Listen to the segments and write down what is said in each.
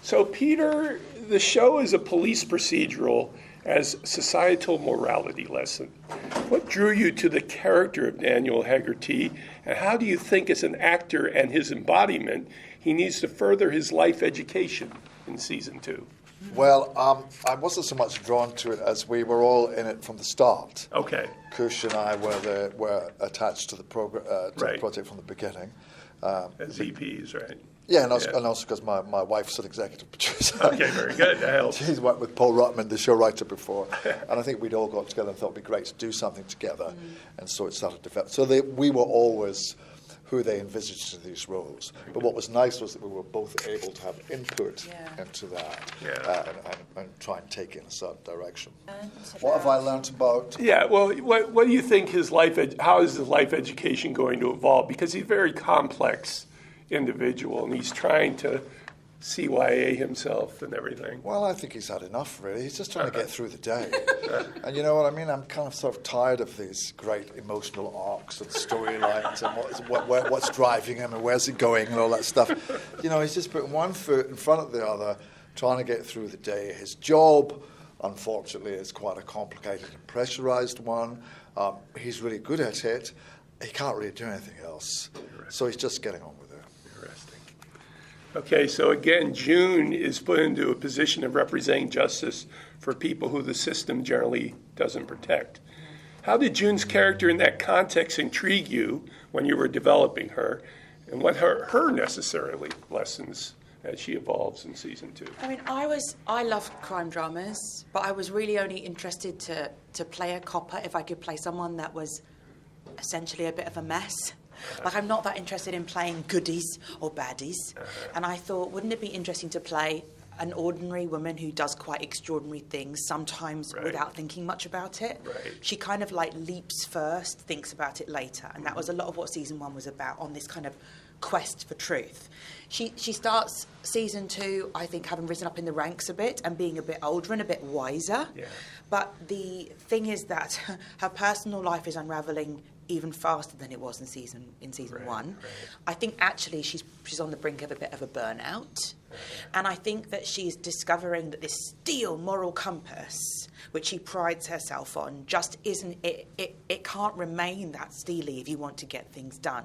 So, Peter, the show is a police procedural as societal morality lesson. What drew you to the character of Daniel Hegarty, and how do you think, as an actor and his embodiment, he needs to further his life education in season 2? Well, I wasn't so much drawn to it as we were all in it from the start. Okay. Cush and I were attached to the project from the beginning. As EPs, right? Yeah, and also because my wife's an executive producer. Okay, very good. That helps. She's worked with Paul Ruttman, the show writer, before. And I think we'd all got together and thought it would be great to do something together. And so it started to develop. So we were always who they envisaged in these roles. But what was nice was that we were both able to have input into that and try and take it in a certain direction. What have I learned about... Yeah, well, what do you think how is his life education going to evolve? Because he's a very complex individual, and he's trying to CYA himself and everything. Well, I think he's had enough, really. He's just trying to get through the day. And you know what I mean? I'm kind of sort of tired of these great emotional arcs and storylines and what's driving him and where's he going and all that stuff. You know, he's just putting one foot in front of the other, trying to get through the day. His job, unfortunately, is quite a complicated and pressurized one. He's really good at it. He can't really do anything else. So he's just getting on with it. Okay, so again, June is put into a position of representing justice for people who the system generally doesn't protect. How did June's character in that context intrigue you when you were developing her, and what her necessarily lessons as she evolves in season 2? I mean, I love crime dramas, but I was really only interested to play a copper if I could play someone that was essentially a bit of a mess. Like, I'm not that interested in playing goodies or baddies. And I thought, wouldn't it be interesting to play an ordinary woman who does quite extraordinary things, sometimes without thinking much about it? She kind of like leaps first, thinks about it later. And that was a lot of what season 1 was about, on this kind of quest for truth. She starts season 2, I think, having risen up in the ranks a bit and being a bit older and a bit wiser. But the thing is that her personal life is unravelling even faster than it was in season 1. I think actually she's on the brink of a bit of a burnout. And I think that she's discovering that this steel moral compass, which she prides herself on, just isn't, it can't remain that steely if you want to get things done,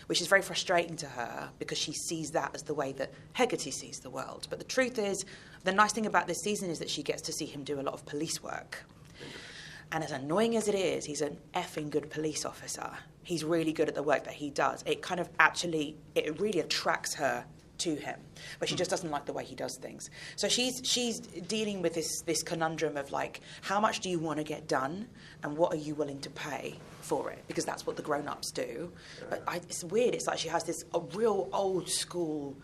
which is very frustrating to her because she sees that as the way that Hegarty sees the world. But the truth is, the nice thing about this season is that she gets to see him do a lot of police work. And as annoying as it is, he's an effing good police officer. He's really good at the work that he does. It kind of actually, it really attracts her to him. But she just doesn't like the way he does things. So she's dealing with this conundrum of, like, how much do you want to get done and what are you willing to pay for it? Because that's what the grown-ups do. But it's weird. It's like she has this real old school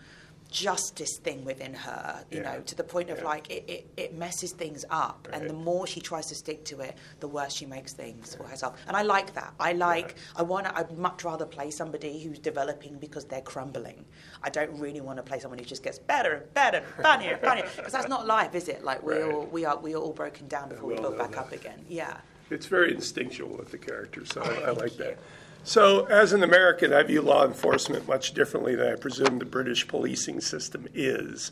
justice thing within her, you know, to the point of like it messes things up, and the more she tries to stick to it, the worse she makes things for herself. And I like that. I'd much rather play somebody who's developing because they're crumbling. I don't really want to play someone who just gets better and better and funnier and funnier, because that's not life, is it? Like we are all broken down before we build back up again. Yeah. It's very instinctual with the character, so I like that. So, as an American, I view law enforcement much differently than I presume the British policing system is.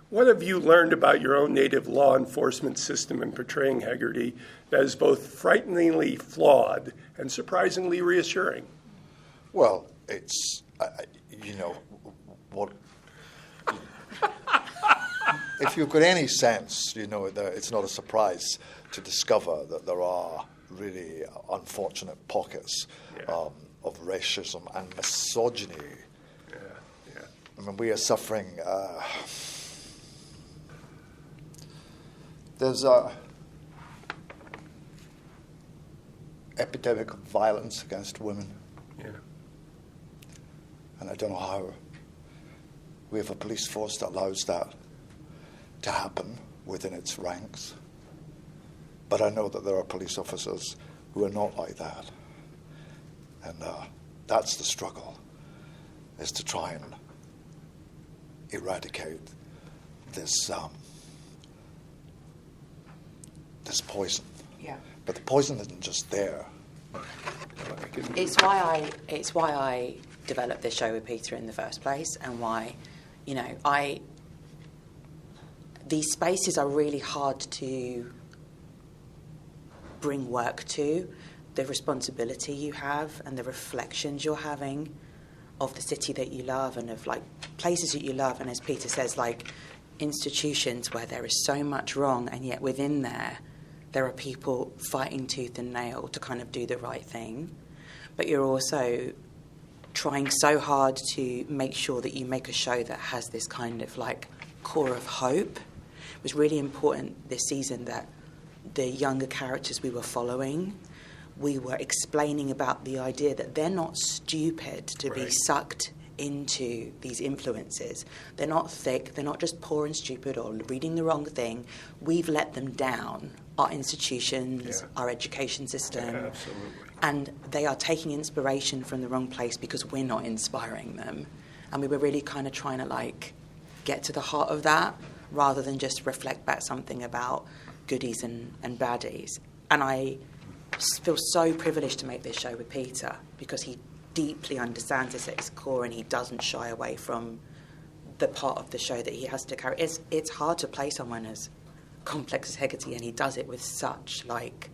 What have you learned about your own native law enforcement system in portraying Hegarty that is both frighteningly flawed and surprisingly reassuring? Well, it's, you know, what... if you've got any sense, you know, it's not a surprise to discover that there are really unfortunate pockets of racism and misogyny. I mean, we are suffering... there's a epidemic of violence against women. And I don't know how we have a police force that allows that to happen within its ranks. But I know that there are police officers who are not like that. And that's the struggle, is to try and eradicate this this poison. But the poison isn't just there. It's why I developed this show with Peter in the first place, and why, you know, these spaces are really hard to bring work to. The responsibility you have and the reflections you're having of the city that you love and of like places that you love, and as Peter says, like institutions where there is so much wrong, and yet within there are people fighting tooth and nail to kind of do the right thing, but you're also trying so hard to make sure that you make a show that has this kind of like core of hope. It was really important this season that the younger characters we were following, we were explaining about the idea that they're not stupid to be sucked into these influences. They're not thick, they're not just poor and stupid or reading the wrong thing. We've let them down, our institutions, our education system. Yeah, absolutely. And they are taking inspiration from the wrong place because we're not inspiring them. And we were really kind of trying to like get to the heart of that rather than just reflect back something about goodies and baddies. And I feel so privileged to make this show with Peter because he deeply understands this at his core and he doesn't shy away from the part of the show that he has to carry. It's hard to play someone as complex as Hegarty, and he does it with such like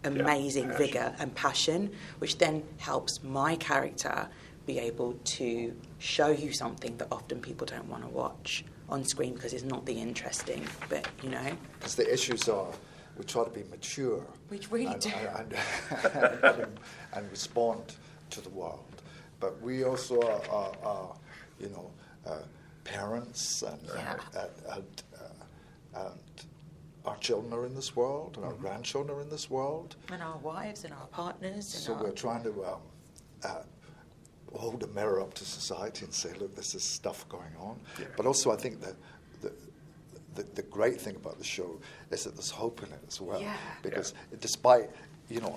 amazing vigour and passion, which then helps my character be able to show you something that often people don't want to watch on screen because it's not the interesting bit, you know? Because the issues are, we try to be mature. We really do. And respond to the world. But we also are parents and our children are in this world and our grandchildren are in this world. And our wives and our partners. So we're trying to hold a mirror up to society and say, look, this is stuff going on. Yeah. But also I think that the great thing about the show is that there's hope in it as well. Yeah. Because despite,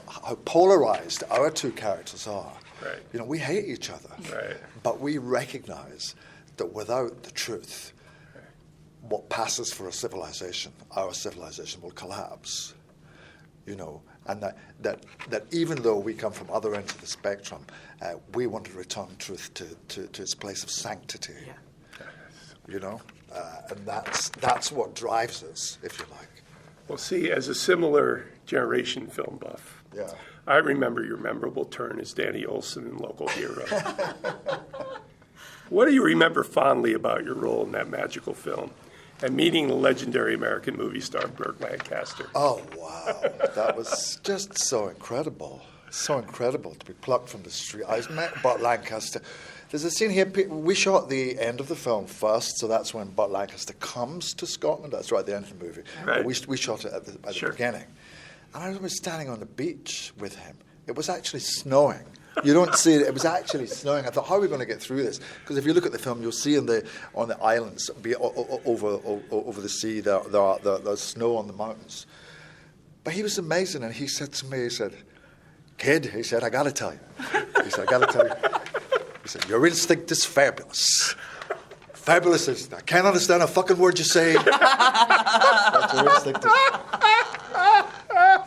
how polarized our two characters are, we hate each other. Right. But we recognize that without the truth, what passes for a civilization, our civilization will collapse. And that even though we come from other ends of the spectrum, we want to return truth to its place of sanctity. Yeah. And that's what drives us, if you like. Well, see, as a similar generation film buff, I remember your memorable turn as Danny Olson in Local Hero. What do you remember fondly about your role in that magical film? And meeting the legendary American movie star Burt Lancaster. Oh, wow. That was just so incredible. So incredible to be plucked from the street. I met Burt Lancaster. There's a scene here. We shot the end of the film first, so that's when Burt Lancaster comes to Scotland. That's right at the end of the movie. Right. But we shot it at the beginning. And I remember standing on the beach with him. It was actually snowing. You don't see it. It was actually snowing. I thought, how are we going to get through this? Because if you look at the film, you'll see on the islands, over the sea, there's snow on the mountains. But he was amazing, and he said to me, he said, "Kid," he said, "I got to tell you." He said, "I got to tell you." He said, "Your instinct is fabulous." Fabulous. I can't understand a fucking word you say. That's your instinct.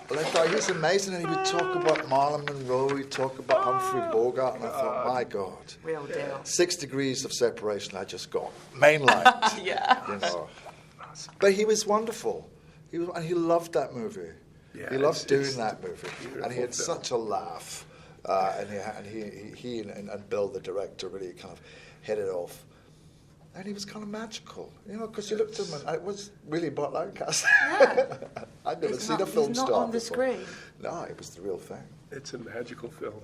But I thought he was amazing, and he would talk about Marlon Monroe, he'd talk about Humphrey Bogart, and I thought, my God. Real deal. 6 degrees of separation, I just got mainlined. But he was wonderful. And he loved that movie. Yeah, he loved doing that movie. And he had such a laugh. And he and Bill, the director, really kind of hit it off. And he was kind of magical, because you looked at him and it was really Burt Lancaster. Yeah. I'd never seen a film star not on the before. Screen. No, it was the real thing. It's a magical film.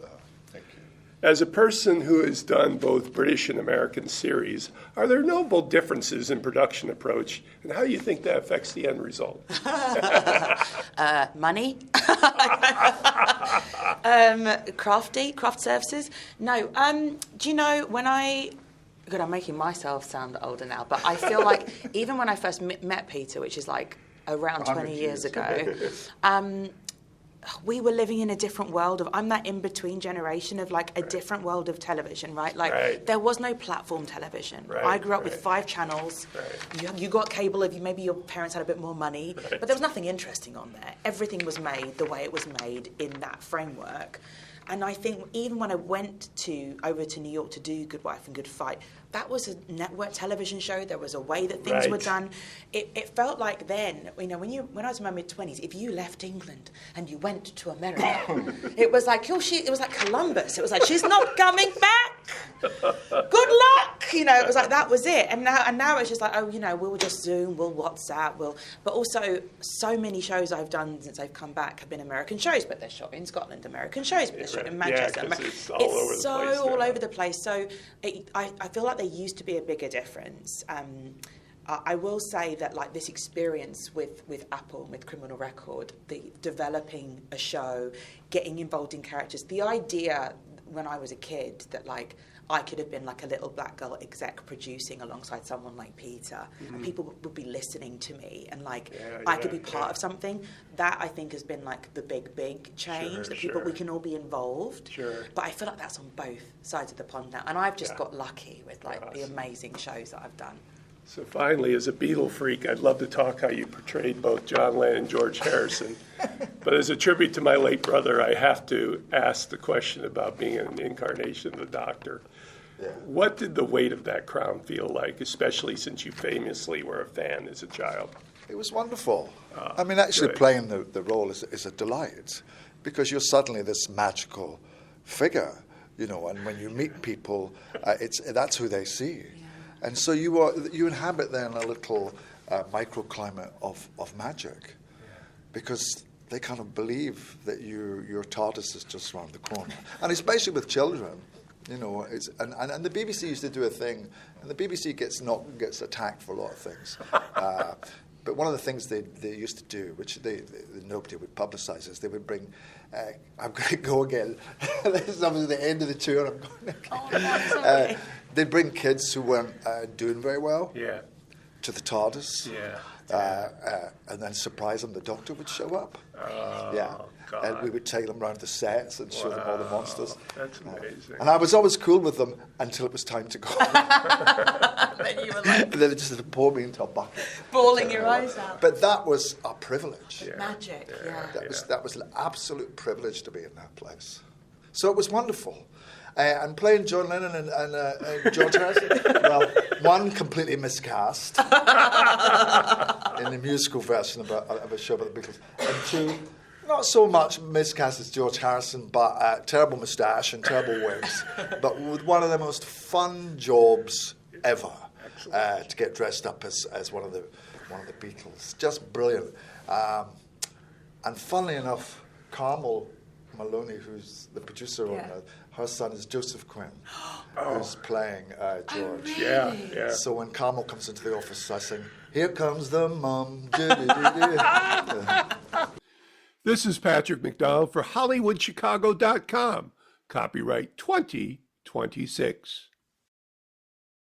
Thank you. As a person who has done both British and American series, are there notable differences in production approach, and how do you think that affects the end result? Money. Craft services. No. Do you know when God, I'm making myself sound older now, but I feel like even when I first met Peter, which is like around 20 years ago, we were living in a different world I'm that in-between generation of like a different world of television, right? Like there was no platform television. I grew up with 5 channels. You got cable if maybe your parents had a bit more money, but there was nothing interesting on there. Everything was made the way it was made in that framework. And I think even when I went over to New York to do Good Wife and Good Fight, that was a network television show. There was a way that things were done. It felt like then, when I was in my mid-20s, if you left England and you went to America, it was like, it was like Columbus. It was like, she's not coming back. Good luck. It was like, that was it. And now it's just like, we'll just Zoom, we'll WhatsApp, but also so many shows I've done since I've come back have been American shows, but they're shot in Scotland. American shows, but they're shot in Manchester. It's all over the place. All over the place. So I feel like there used to be a bigger difference. I will say that like this experience with Apple and with Criminal Record, the developing a show, getting involved in characters, the idea when I was a kid that like I could have been like a little black girl exec producing alongside someone like Peter, and people would be listening to me, and like I could be part of something. That I think has been like the big change. We can all be involved. But I feel like that's on both sides of the pond now, and I've just got lucky with like the amazing shows that I've done. So finally, as a Beatle freak, I'd love to talk how you portrayed both John Lennon and George Harrison. But as a tribute to my late brother, I have to ask the question about being an incarnation of the Doctor. Yeah. What did the weight of that crown feel like, especially since you famously were a fan as a child? It was wonderful. Actually playing the role is a delight, because you're suddenly this magical figure, and when you meet people, that's who they see. Yeah. And so you inhabit then a little microclimate of magic, because they kind of believe that your TARDIS is just around the corner. And especially with children, and the BBC used to do a thing, and the BBC gets attacked for a lot of things. But one of the things they used to do, which nobody would publicise, is they would bring, I'm going to go again, this is obviously the end of the tour, I'm going again. Oh, that's okay. They'd bring kids who weren't doing very well to the TARDIS, and then surprise them, the Doctor would show up. God. And we would take them around the sets and show them all the monsters. That's amazing. And I was always cool with them until it was time to go. Then you were like... And then it just pour me into a bucket. Bawling your eyes out. But that was a privilege. Magic, That was an absolute privilege to be in that place. So it was wonderful. And playing John Lennon and George Harrison, well, one, completely miscast in the musical version of a show about the Beatles, and two, not so much miscast as George Harrison, but terrible moustache and terrible wigs, but with one of the most fun jobs ever to get dressed up as one of the Beatles. Just brilliant. And funnily enough, Carmel Maloney, who's the producer on her son is Joseph Quinn, who's playing George. Oh, really? Yeah. So when Carmel comes into the office, I sing, "Here comes the mum." This is Patrick McDonald for HollywoodChicago.com. Copyright 2026.